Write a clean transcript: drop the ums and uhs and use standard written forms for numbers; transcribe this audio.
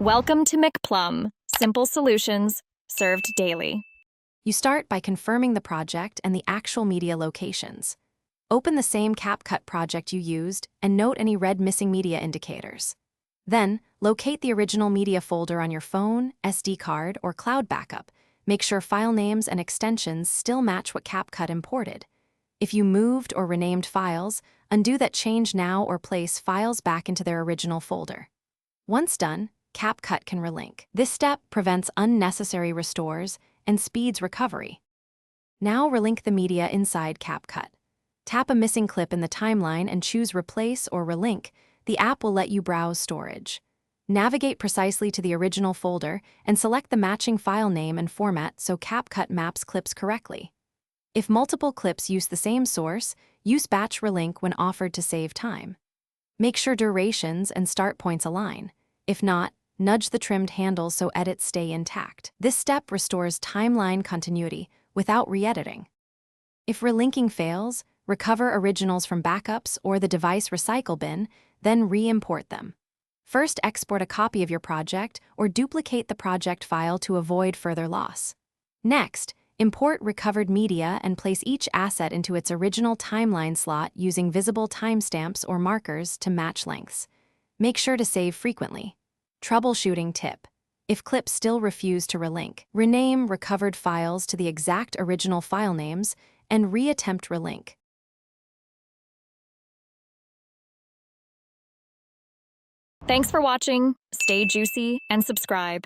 Welcome to McPlum, simple solutions served daily. You start by confirming the project and the actual media locations. Open the same Capcut project you used and note any red missing media indicators. Then, locate the original media folder on your phone, SD card, or cloud backup. Make sure file names and extensions still match what Capcut imported. If you moved or renamed files, undo that change now or place files back into their original folder. Once done, Capcut can relink. This step prevents unnecessary restores and speeds recovery. Now relink the media inside Capcut. Tap a missing clip in the timeline and choose Replace or Relink. The app will let you browse storage. Navigate precisely to the original folder and select the matching file name and format so Capcut maps clips correctly. If multiple clips use the same source, use Batch Relink when offered to save time. Make sure durations and start points align. If not, nudge the trimmed handles so edits stay intact. This step restores timeline continuity without re-editing. If relinking fails, recover originals from backups or the device recycle bin, then re-import them. First, export a copy of your project or duplicate the project file to avoid further loss. Next, import recovered media and place each asset into its original timeline slot using visible timestamps or markers to match lengths. Make sure to save frequently. Troubleshooting tip. If clips still refuse to relink, rename recovered files to the exact original file names and re-attempt relink. Thanks for watching. Stay juicy and subscribe.